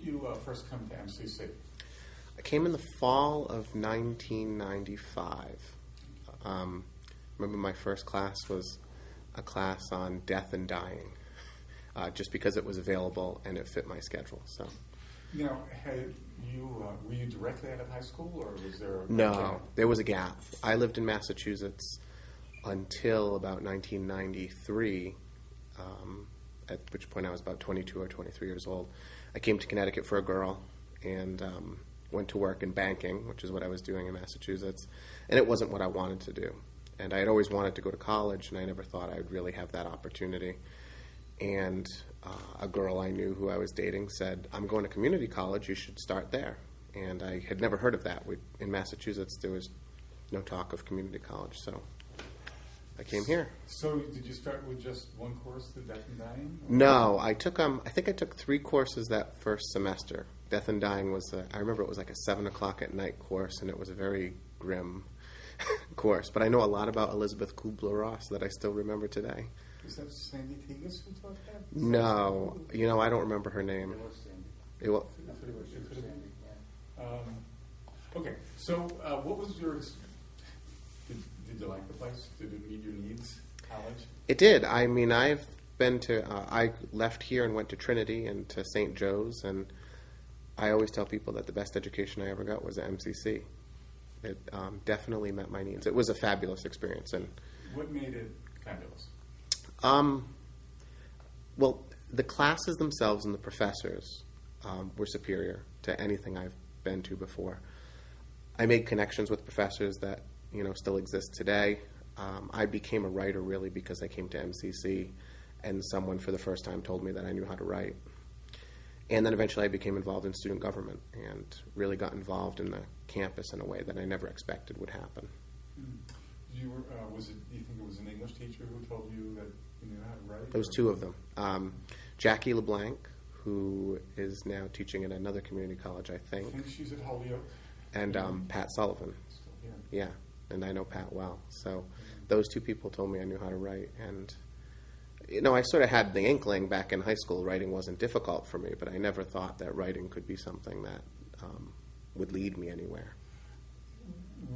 you first come to MCC? I came in the fall of 1995. Remember my first class was a class on death and dying, just because it was available and it fit my schedule. So. Now, were you directly out of high school, or was there a No, gap? there was a gap. I lived in Massachusetts until about 1993, at which point I was about 22 or 23 years old. I came to Connecticut for a girl and went to work in banking, which is what I was doing in Massachusetts, and it wasn't what I wanted to do. And I had always wanted to go to college, and I never thought I would really have that opportunity. And a girl I knew who I was dating said, "I'm going to community college, you should start there." And I had never heard of that. In Massachusetts, there was no talk of community college, so I came here. So did you start with just one course, the Death and Dying? Or? No, I took, I think I took 3 courses that first semester. Death and Dying was, I remember it was like a 7 o'clock at night course, and it was a very grim course. But I know a lot about Elizabeth Kubler-Ross that I still remember today. Is that Sandy Tegas who taught that? No, I don't remember her name. It was Sandy. It was, It was Sandy, yeah. Okay, so what was your... Did you like the place? Did it meet your needs, college? It did. I mean, I've been to, I left here and went to Trinity and to St. Joe's, and I always tell people that the best education I ever got was at MCC. It definitely met my needs. It was a fabulous experience. And what made it fabulous? Well, the classes themselves and the professors were superior to anything I've been to before. I made connections with professors that still exist today. I became a writer really because I came to MCC, and someone for the first time told me that I knew how to write. And then eventually I became involved in student government and really got involved in the campus in a way that I never expected would happen. Do you think it was an English teacher who told you that you knew how to write? There was 2 of them. Jackie LeBlanc, who is now teaching at another community college, I think. I think she's at Holyoke. And Pat Sullivan. Still here. Yeah, and I know Pat well. So those 2 people told me I knew how to write. And, I sort of had the inkling back in high school writing wasn't difficult for me, but I never thought that writing could be something that would lead me anywhere.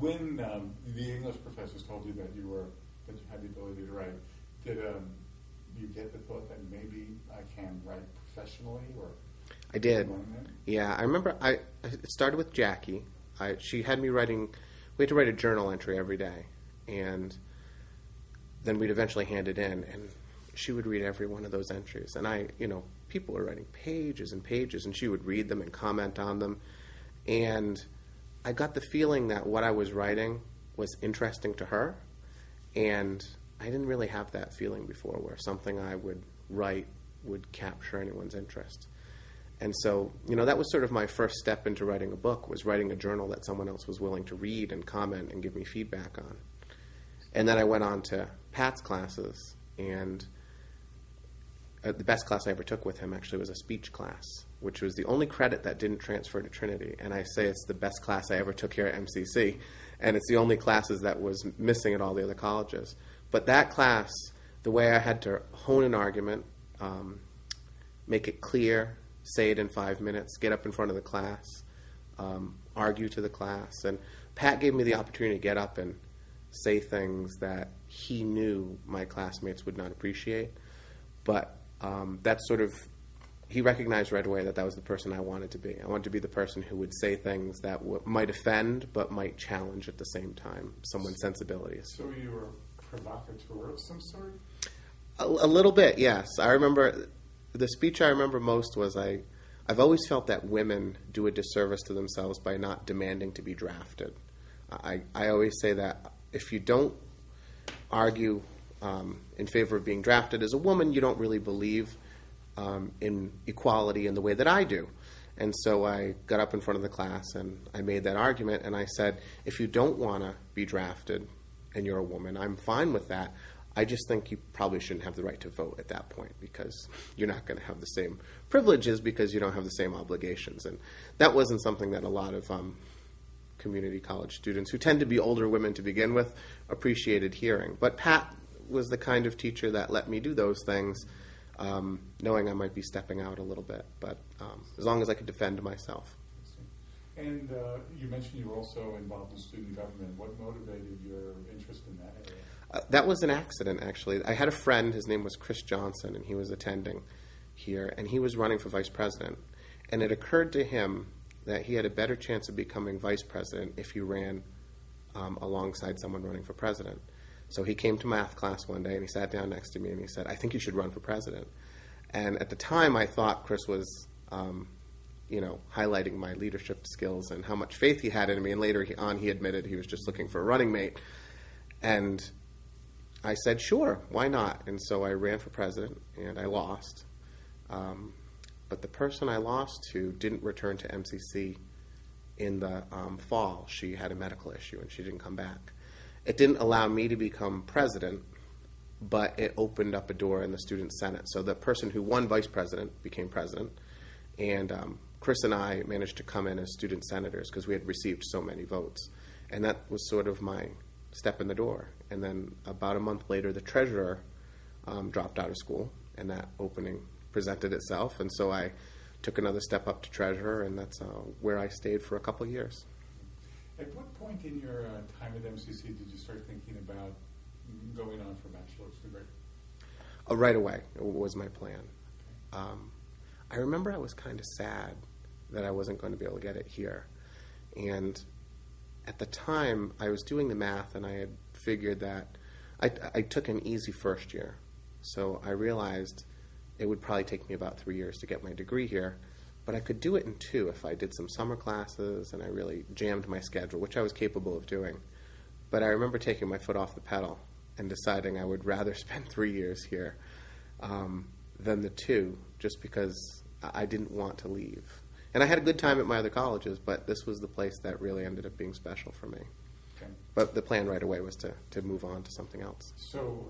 When the English professors told you that you had the ability to write, did you get the thought that maybe I can write professionally? Or I did. Yeah, I remember it started with Jackie. She had me writing. We had to write a journal entry every day, and then we'd eventually hand it in, and she would read every one of those entries. And people were writing pages and pages, and she would read them and comment on them. And I got the feeling that what I was writing was interesting to her, and I didn't really have that feeling before, where something I would write would capture anyone's interest. And so, that was sort of my first step into writing a book, was writing a journal that someone else was willing to read and comment and give me feedback on. And then I went on to Pat's classes, and the best class I ever took with him actually was a speech class, which was the only credit that didn't transfer to Trinity. And I say it's the best class I ever took here at MCC, and it's the only classes that was missing at all the other colleges. But that class, the way I had to hone an argument, make it clear, say it in 5 minutes, get up in front of the class, argue to the class. And Pat gave me the opportunity to get up and say things that he knew my classmates would not appreciate. But that's sort of, he recognized right away that that was the person I wanted to be. I wanted to be the person who would say things that might offend but might challenge at the same time someone's sensibilities. So you were a provocateur of some sort? A little bit, yes. I remember, the speech I remember most was I've always felt that women do a disservice to themselves by not demanding to be drafted. I always say that if you don't argue in favor of being drafted as a woman, you don't really believe in equality in the way that I do. And so I got up in front of the class and I made that argument, and I said, if you don't want to be drafted and you're a woman, I'm fine with that. I just think you probably shouldn't have the right to vote at that point, because you're not going to have the same privileges because you don't have the same obligations. And that wasn't something that a lot of community college students, who tend to be older women to begin with, appreciated hearing. But Pat was the kind of teacher that let me do those things knowing I might be stepping out a little bit, but as long as I could defend myself. And you mentioned you were also involved in student government. What motivated your interest in that area? That was an accident, actually. I had a friend, his name was Chris Johnson, and he was attending here, and he was running for vice president. And it occurred to him that he had a better chance of becoming vice president if he ran alongside someone running for president. So he came to math class one day, and he sat down next to me, and he said, "I think you should run for president." And at the time, I thought Chris was highlighting my leadership skills and how much faith he had in me. And later on, he admitted he was just looking for a running mate. And I said, sure, why not? And so I ran for president, and I lost. But the person I lost to didn't return to MCC in the fall. She had a medical issue, and she didn't come back. It didn't allow me to become president, but it opened up a door in the Student Senate. So the person who won vice president became president, and Chris and I managed to come in as student senators because we had received so many votes. And that was sort of my step in the door. And then about a month later, the treasurer dropped out of school, and that opening presented itself. And so I took another step up to treasurer, and that's where I stayed for a couple of years. At what point in your time at MCC did you start thinking about going on for a bachelor's degree? Right away was my plan. I remember I was kind of sad that I wasn't going to be able to get it here. And at the time, I was doing the math, and I had figured that I took an easy first year. So I realized it would probably take me about 3 years to get my degree here, but I could do it in 2 if I did some summer classes and I really jammed my schedule, which I was capable of doing. But I remember taking my foot off the pedal and deciding I would rather spend 3 years here than the 2, just because I didn't want to leave. And I had a good time at my other colleges, but this was the place that really ended up being special for me. Okay. But the plan right away was to move on to something else. So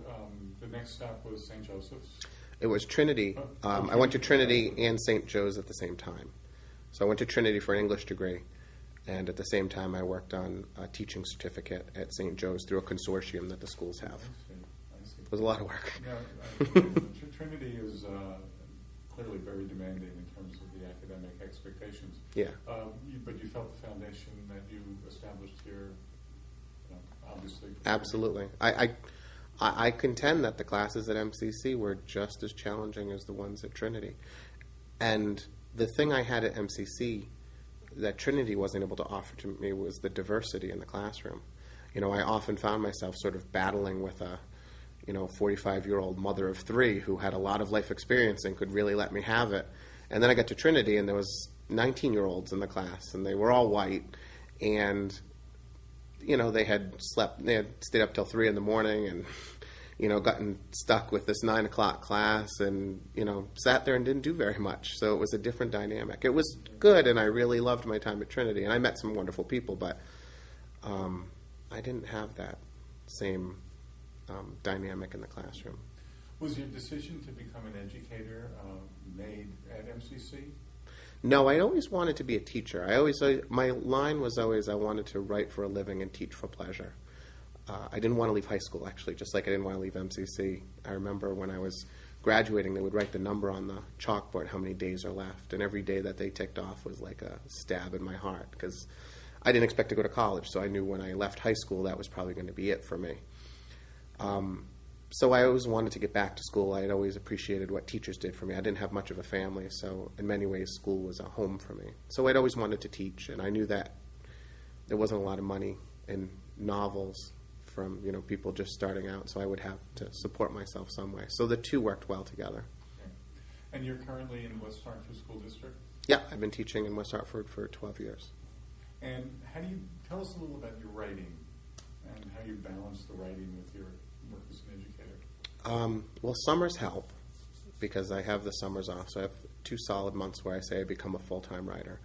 the next stop was St. Joseph's? It was Trinity. I went to Trinity and St. Joe's at the same time. So I went to Trinity for an English degree, and at the same time I worked on a teaching certificate at St. Joe's through a consortium that the schools have. I see. It was a lot of work. Trinity is clearly very demanding in terms of the academic expectations. Yeah. But you felt the foundation that you established here, obviously. Absolutely. I contend that the classes at MCC were just as challenging as the ones at Trinity. And the thing I had at MCC that Trinity wasn't able to offer to me was the diversity in the classroom. I often found myself sort of battling with a 45-year-old mother of 3 who had a lot of life experience and could really let me have it. And then I got to Trinity, and there was 19-year-olds in the class, and they were all white, and they had stayed up till 3 in the morning and, gotten stuck with this 9 o'clock class and, sat there and didn't do very much. So it was a different dynamic. It was good, and I really loved my time at Trinity, and I met some wonderful people, but I didn't have that same dynamic in the classroom. Was your decision to become an educator made at MCC? No, I always wanted to be a teacher. My line was always I wanted to write for a living and teach for pleasure. I didn't want to leave high school, actually, just like I didn't want to leave MCC. I remember when I was graduating, they would write the number on the chalkboard, how many days are left, and every day that they ticked off was like a stab in my heart, because I didn't expect to go to college, so I knew when I left high school that was probably going to be it for me. So I always wanted to get back to school. I had always appreciated what teachers did for me. I didn't have much of a family, so in many ways school was a home for me. So I'd always wanted to teach, and I knew that there wasn't a lot of money in novels from people just starting out, so I would have to support myself some way. So the 2 worked well together. Okay. And you're currently in West Hartford School District? Yeah, I've been teaching in West Hartford for 12 years. And how do you tell us a little about your writing and how you balance the writing with your work as an educator? Well, summers help because I have the summers off, so I have 2 solid months where I say I become a full-time writer.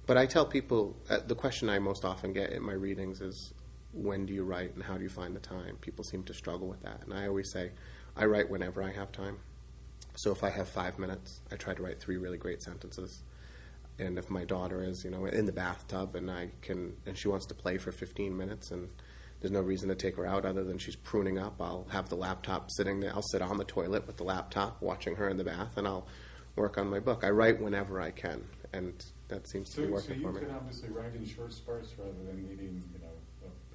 But I tell people, the question I most often get in my readings is, when do you write and how do you find the time? People seem to struggle with that. And I always say, I write whenever I have time. So if I have 5 minutes, I try to write 3 really great sentences. And if my daughter is, in the bathtub and she wants to play for 15 minutes and There's no reason to take her out other than she's pruning up. I'll have the laptop sitting there. I'll sit on the toilet with the laptop watching her in the bath, and I'll work on my book. I write whenever I can, and that seems to be working for me. So you can obviously write in short spurts rather than needing,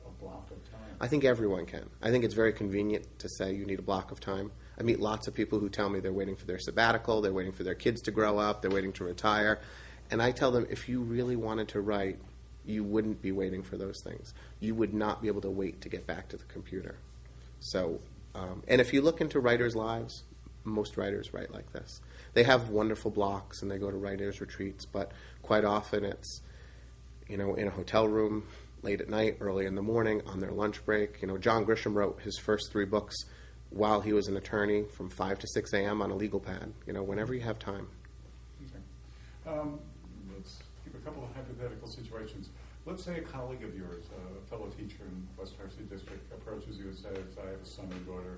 a block of time. I think everyone can. I think it's very convenient to say you need a block of time. I meet lots of people who tell me they're waiting for their sabbatical, they're waiting for their kids to grow up, they're waiting to retire. And I tell them, if you really wanted to write, you wouldn't be waiting for those things. You would not be able to wait to get back to the computer. So, and if you look into writers' lives, most writers write like this. They have wonderful blocks and they go to writers' retreats, but quite often it's, in a hotel room, late at night, early in the morning, on their lunch break. John Grisham wrote his first 3 books while he was an attorney from 5 to 6 a.m. on a legal pad, whenever you have time. Okay. Let's give a couple of hypothetical situations. Let's say a colleague of yours, a fellow teacher in West Hartford District, approaches you and says, I have a son or daughter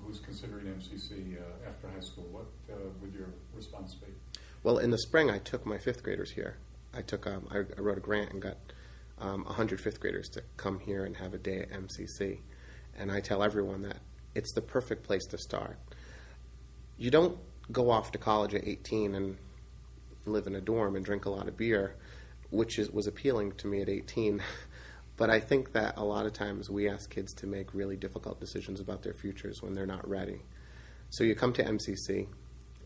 who's considering MCC after high school. What would your response be? Well, in the spring, I took my 5th graders here. I wrote a grant and got 100 5th graders to come here and have a day at MCC. And I tell everyone that it's the perfect place to start. You don't go off to college at 18 and live in a dorm and drink a lot of beer, which was appealing to me at 18. But I think that a lot of times we ask kids to make really difficult decisions about their futures when they're not ready. So you come to MCC,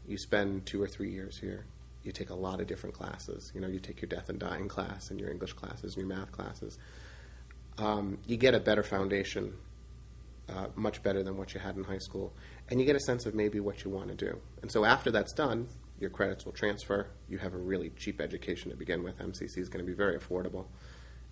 you spend 2 or 3 years here. You take a lot of different classes. You take your death and dying class and your English classes and your math classes. You get a better foundation, much better than what you had in high school. And you get a sense of maybe what you want to do. And so after that's done, your credits will transfer. You have a really cheap education to begin with. MCC is going to be very affordable.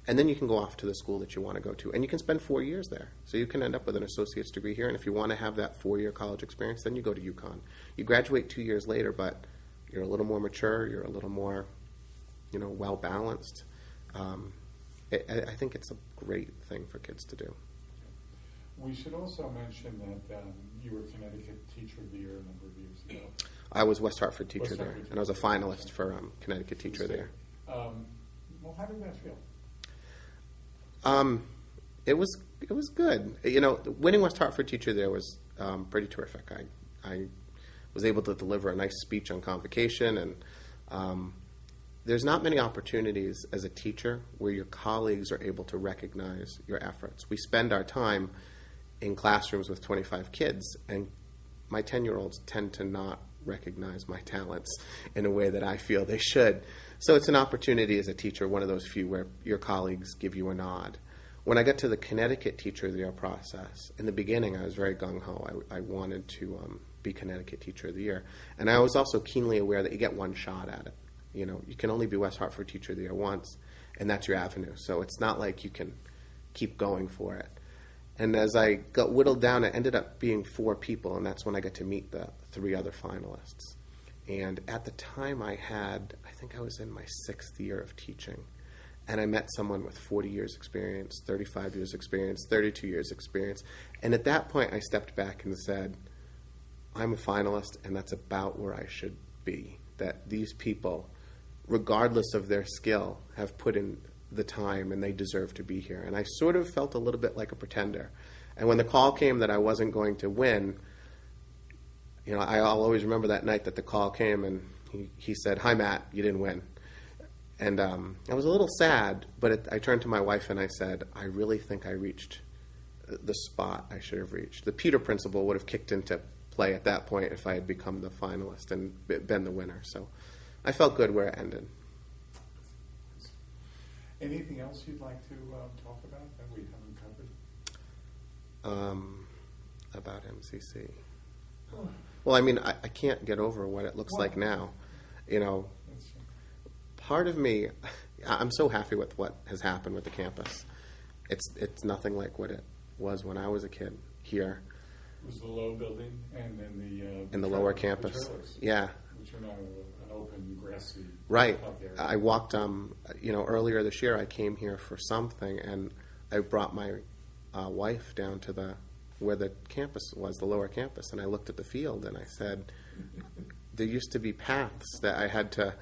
And then you can go off to the school that you want to go to. And you can spend 4 years there. So you can end up with an associate's degree here. And if you want to have that 4-year college experience, then you go to UConn. You graduate 2 years later, but you're a little more mature. You're a little more, well-balanced. I think it's a great thing for kids to do. We should also mention that you were Connecticut Teacher of the Year a number of years ago. I was West Hartford Teacher there, and I was a finalist for Connecticut Teacher there. Well, how did that feel? It was good. Winning West Hartford Teacher there was pretty terrific. I was able to deliver a nice speech on convocation, and there's not many opportunities as a teacher where your colleagues are able to recognize your efforts. We spend our time in classrooms with 25 kids, and my 10-year-olds tend to not recognize my talents in a way that I feel they should. So it's an opportunity as a teacher, one of those few where your colleagues give you a nod. When I got to the Connecticut Teacher of the Year process, in the beginning I was very gung-ho. I wanted to be Connecticut Teacher of the Year. And I was also keenly aware that you get one shot at it. You can only be West Hartford Teacher of the Year once, and that's your avenue. So it's not like you can keep going for it. And as I got whittled down, it ended up being 4 people, and that's when I got to meet the 3 other finalists. And at the time I think I was in my 6th year of teaching, and I met someone with 40 years experience, 35 years experience, 32 years experience. And at that point I stepped back and said, I'm a finalist, and that's about where I should be. That these people, regardless of their skill, have put in the time and they deserve to be here. And I sort of felt a little bit like a pretender. And when the call came that I wasn't going to win, I'll always remember that night that the call came and he said, "Hi, Matt, you didn't win." And I was a little sad, but I turned to my wife and I said, I really think I reached the spot I should have reached. The Peter Principle would have kicked into play at that point if I had become the finalist and been the winner. So I felt good where it ended. Anything else you'd like to talk about that we haven't covered? About MCC. Well, I mean, I can't get over what it looks like now. Part of me, I'm so happy with what has happened with the campus. It's nothing like what it was when I was a kid here. It was the low building and then in the lower campus. Yeah. Which are now an open, grassy right. area. I walked, earlier this year I came here for something, and I brought my wife down to where the campus was, the lower campus, and I looked at the field and I said, there used to be paths that I had to,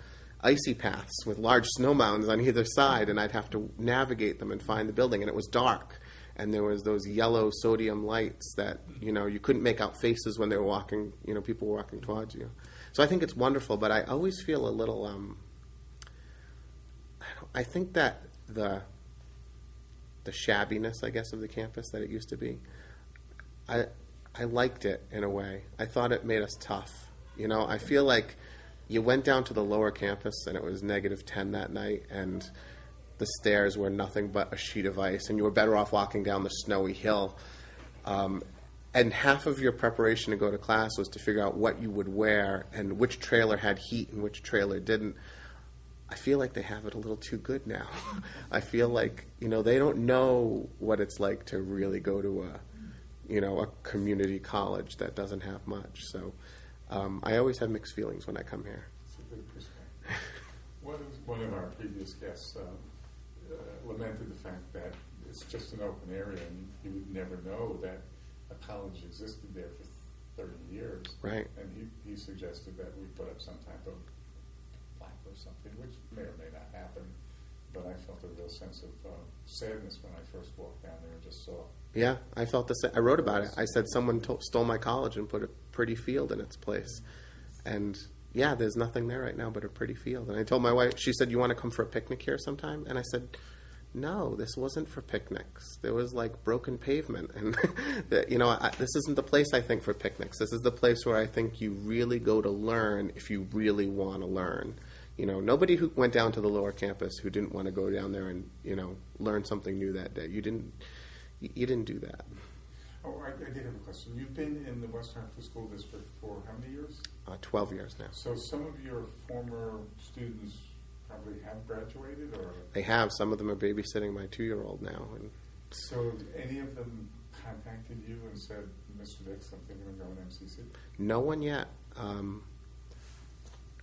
icy paths with large snow mounds on either side, and I'd have to navigate them and find the building, and it was dark. and there was those yellow sodium lights that, you couldn't make out faces when they were walking, people were walking towards you. So I think it's wonderful, but I always feel a little, I think that the shabbiness, I guess, of the campus that it used to be, I liked it in a way. I thought it made us tough. I feel like you went down to the lower campus and it was -10 that night, and the stairs were nothing but a sheet of ice, and you were better off walking down the snowy hill. And half of your preparation to go to class was to figure out what you would wear and which trailer had heat and which trailer didn't. I feel like they have it a little too good now. I feel like, they don't know what it's like to really go to a community college that doesn't have much. So I always have mixed feelings when I come here. It's a good perspective. One of our previous guests lamented the fact that it's just an open area, and you would never know that a college existed there for 30 years. Right. And he suggested that we put up some type of plaque or something, which may or may not happen. But I felt a real sense of sadness when I first walked down there and just saw. Yeah, I felt the same. I wrote about it. I said someone stole my college and put a pretty field in its place. And yeah, there's nothing there right now but a pretty field. And I told my wife, she said, "You want to come for a picnic here sometime?" And I said, "No, this wasn't for picnics. There was like broken pavement. And this isn't the place, I think, for picnics. This is the place where I think you really go to learn if you really want to learn." Nobody who went down to the lower campus who didn't want to go down there and, learn something new that day. You didn't do that. Oh, I did have a question. You've been in the West Hartford School District for how many years? 12 years now. So some of your former students probably have graduated, or? They have. Some of them are babysitting my 2-year-old now. And so any of them contacted you and said, "Mr. Dix, I'm thinking of going to MCC"? No one yet.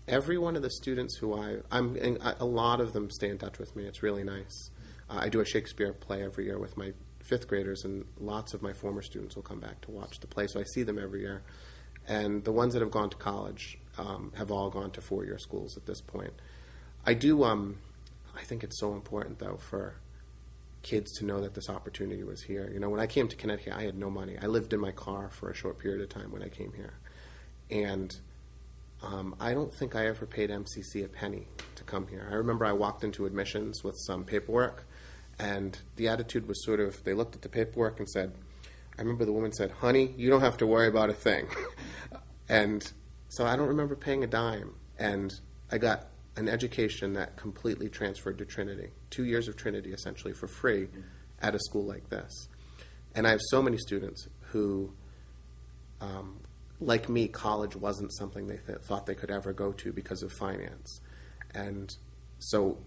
Every one of the students who a lot of them stay in touch with me. It's really nice. I do a Shakespeare play every year with my 5th graders, and lots of my former students will come back to watch the play, so I see them every year. And the ones that have gone to college have all gone to 4-year schools at this point. I think it's so important, though, for kids to know that this opportunity was here. When I came to Connecticut, I had no money. I lived in my car for a short period of time when I came here. And I don't think I ever paid MCC a penny to come here. I remember I walked into admissions with some paperwork, and the attitude was sort of, they looked at the paperwork and said, I remember the woman said, "Honey, you don't have to worry about a thing." And so I don't remember paying a dime. And I got an education that completely transferred to Trinity. 2 years of Trinity, essentially, for free at a school like this. And I have so many students who, like me, college wasn't something they thought they could ever go to because of finance. And so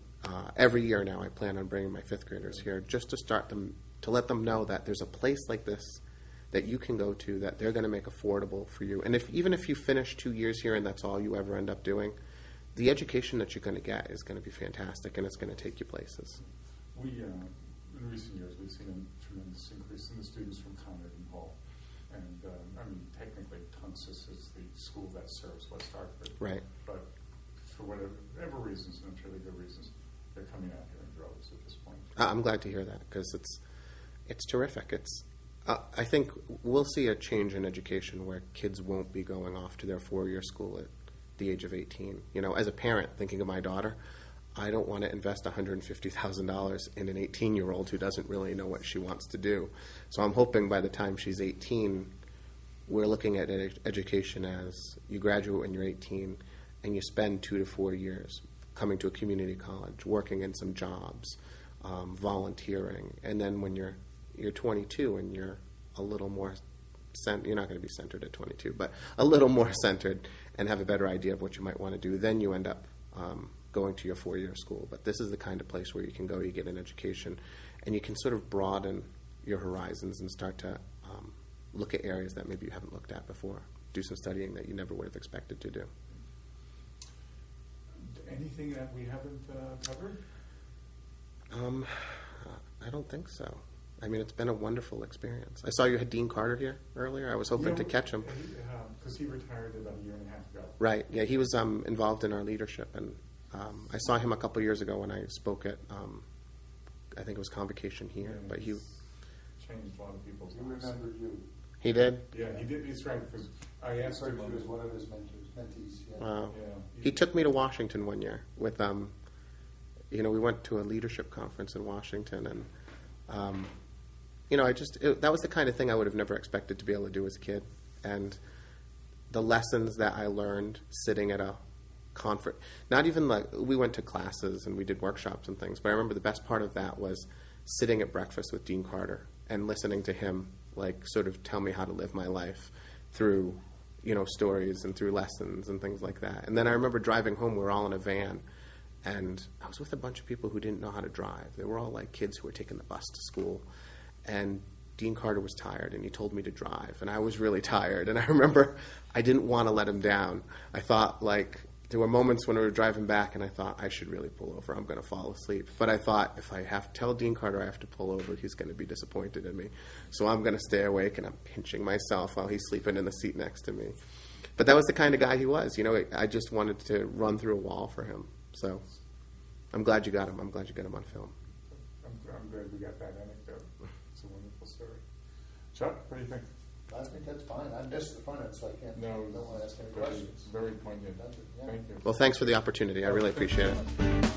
every year now I plan on bringing my 5th graders here just to let them know that there's a place like this that you can go to that they're going to make affordable for you. And even if you finish 2 years here and that's all you ever end up doing, the education that you're going to get is going to be fantastic, and it's going to take you places. In recent years, we've seen a tremendous increase in the students from Conard and Hall. And, technically, Tunsis is the school that serves West Hartford. Right. But for whatever reasons, and it's really good reasons, they're coming out here in droves at this point. I'm glad to hear that, because it's terrific. I think we'll see a change in education where kids won't be going off to their 4-year school at the age of 18. As a parent, thinking of my daughter, I don't want to invest $150,000 in an 18-year-old who doesn't really know what she wants to do. So I'm hoping by the time she's 18, we're looking at education as you graduate when you're 18 and you spend 2 to 4 years coming to a community college, working in some jobs, volunteering. And then when you're 22 and you're a little more you're not going to be centered at 22, but a little more centered and have a better idea of what you might want to do, then you end up going to your 4-year school. But this is the kind of place where you can go, you get an education, and you can sort of broaden your horizons and start to look at areas that maybe you haven't looked at before, do some studying that you never would have expected to do. Anything that we haven't covered? I don't think so. It's been a wonderful experience. I saw you had Dean Carter here earlier. I was hoping to catch him. Because he retired about a year and a half ago. Right. Yeah, he was involved in our leadership, and I saw him a couple years ago when I spoke at, I think it was Convocation here. Yeah, but he changed a lot of people's He lives. remembered you. He did? Yeah, he did. He's right, because I asked him. Referred to as one of his mentees. Yeah. Wow. Yeah. He took me to Washington one year with, we went to a leadership conference in Washington, and, that was the kind of thing I would have never expected to be able to do as a kid. And the lessons that I learned sitting at a conference, not even like, we went to classes and we did workshops and things, but I remember the best part of that was sitting at breakfast with Dean Carter and listening to him, like, sort of tell me how to live my life through, stories and through lessons and things like that. And then I remember driving home, we were all in a van, and I was with a bunch of people who didn't know how to drive. They were all like kids who were taking the bus to school. And Dean Carter was tired, and he told me to drive. And I was really tired. And I remember I didn't want to let him down. I thought, there were moments when we were driving back, and I thought, I should really pull over. I'm going to fall asleep. But I thought, if I have to tell Dean Carter I have to pull over, he's going to be disappointed in me. So I'm going to stay awake, and I'm pinching myself while he's sleeping in the seat next to me. But that was the kind of guy he was. I just wanted to run through a wall for him. So I'm glad you got him. I'm glad you got him on film. I'm glad we got that anecdote. It's a wonderful story. Chuck, what do you think? I think that's fine. I missed the front end, so I don't want to ask any very, questions. very poignant. Yeah. Thank you. Well, thanks for the opportunity. I really appreciate it.